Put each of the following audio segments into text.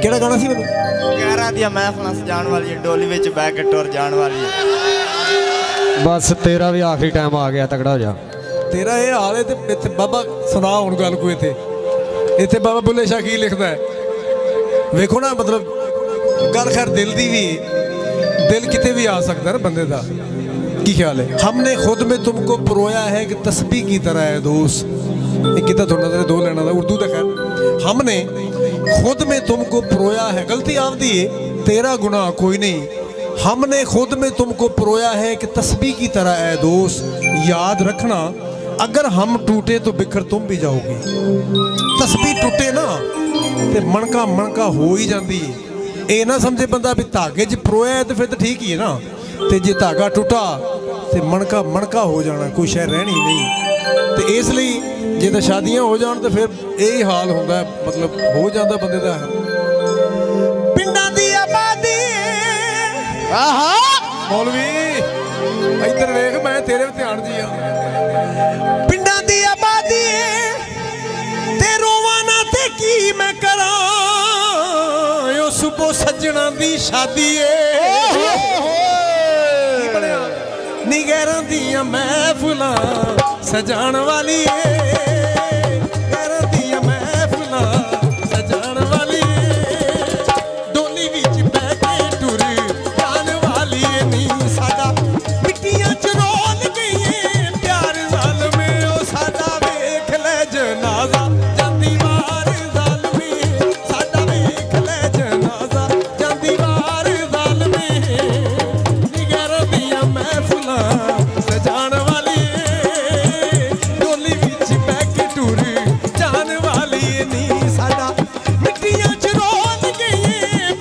ਕਿਹੜਾ ਗਾਣਾ ਸੀ ਮੈਨੂੰ? ਗਹਿਰਾ ਦੀਆਂ ਮਹਿਫਲਾਂ ਸਜਾਉਣ ਵਾਲੀ ਡੋਲੀ ਵਿੱਚ ਬਹਿ ਕੇ ਟੁਰ ਜਾਣ ਵਾਲੀ। बस तेरा भी आखिरी टाइम आ गया, तगड़ा हो जा। ਤੇਰਾ ਇਹ ਹਾਲ ਹੈ ਤੇ ਇੱਥੇ ਬਾਬਾ ਸੁਣਾ ਹੁਣ ਗੱਲ ਕੋਈ ਇੱਥੇ ਬਾਬਾ ਬੁੱਲੇ ਸ਼ਾਹ ਕੀ ਲਿਖਦਾ ਹੈ ਵੇਖੋ ਨਾ, ਮਤਲਬ ਗੱਲ ਖੈਰ ਦਿਲ ਦੀ ਵੀ, ਦਿਲ ਕਿਤੇ ਵੀ ਆ ਸਕਦਾ ਨਾ ਬੰਦੇ ਦਾ। ਕੀ ਖਿਆਲ ਹੈ? हमने खुद में तुमको परोया है कि तस्बीह की तरह है दोस्त। ਇਹ ਕਿਤਾ ਤੁਹਾਡਾ ਤੇਰੇ ਦੋ ਲੈਣਾ ਦਾ ਉਰਦੂ ਦਾ ਖੈਰ। हमने खुद में तुमको परोया है, गलती आपदी है, तेरा गुनाह कोई नहीं। हमने खुद में तुमको परोया है कि तस्बीह की तरह है दोस्त, याद रखना अगर हम टूटे तो बिखर तुम भी जाओगे। तस्बीह टूटे ना ते मणका मणका हो ही जाती है। ये ना समझे बंदा भी धागे च परोया है तो फिर तो ठीक ही है ना, ते जे धागा टूटा तो मणका मणका हो जाना, कोई शय रहनी नहीं। तो इसलिए जे तो शादियां हो जान तो फिर यही हाल होता है, मतलब हो जाता बंदे का। पिंडां दी आबादी मौलवी इधर वेख, मैं तेरे ध्यान जी हाँ। पिंडां दी आबादी ते रोवां ना ते की मैं करां, ओ सुबह सज्जणा दी शादी नी गैरां दियां महफिलां सजाण वाली गैरां दियां महफिलां सजाण वाली डोली विच बैठ के टुर जाण वाली नी साडा मिट्टियां च रोल गई प्यार ज़ालमे ओ साडा वेख ले जनाजा जांदी वार ज़ालमे साडा वेख ले जनाजा जांदी वार ज़ालमे नी गैरां दियां महफिलां सजाण वाली डोली विच बैठ के टुर जाण वाली नी साडा मिट्टियां च रोल गई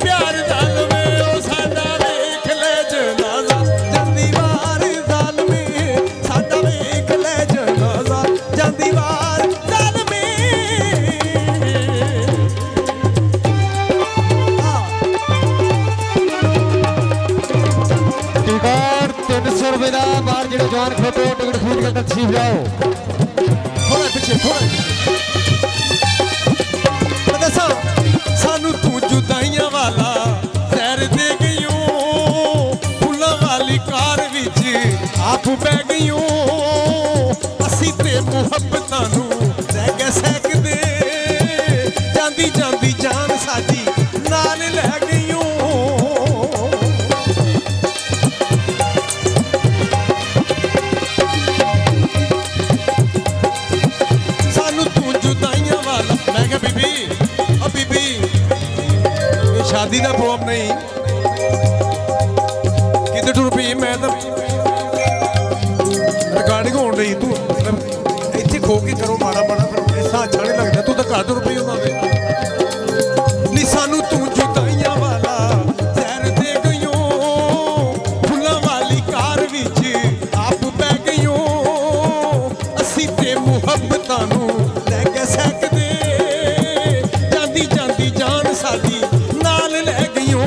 प्यार ज़ालमे ओ साडा वेख ले जनाजा जांदी वार ज़ालमे साडा वेख ले जनाजा जांदी वार ज़ालमे। टिकट 300 रुपए का बाहर जो जवान खड़ोते हो, टिकट खरीद के तशरीफ लाओ। थोड़ा पीछे थोड़ा दसा सानू तू जुदाइयां वाला सैर दे गईयो, फुल्लां वाली कार विच आप बह गईयो, असी ते मुहब्बतां नू रह गए सकदे जांदी जांदी जान साडी नाल लै गईयो। सानू तू जुदाइयां वाला, मैं क्या बीबी ओ बीबी ये शादी का प्रॉब्लम नहीं कितने टुर पई, मैं तो रिकॉर्डिंग होन रही, तू मतलब इतने खो के करो माड़ा माड़ा फिर ऐसा अच्छा नहीं लगता, तू तो घर टुर पई उन्होंने नी। सानू तू जुदाइयां वाला सैर दे गईयो, फुल्लां वाली कार विच आप बह गईयो, असी ते मुहब्बतां नू रह गए सकदे जांदी जांदी जान साडी नाल लै गईयो।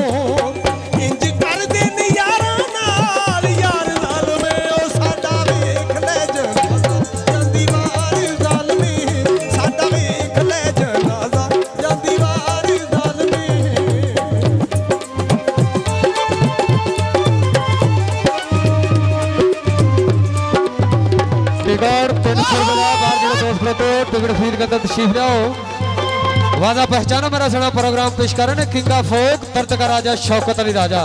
इंज करदे ने यारां नाल यार ज़ालमे ओ साडा वेख ले जनाजा जांदी वार ज़ालमे साडा वेख ले जनाजा जांदी वार ज़ालमे। टिकट 300 रुपए का बाहर जो दोस्त खड़ोते हो, टिकट खरीद के तशरीफ लाओ। वादा पहचानो, मेरा सड़ा प्रोग्राम पेश कर रहे हैं किंग ऑफ फोक, दर्द का राजा शौकत अली राजा।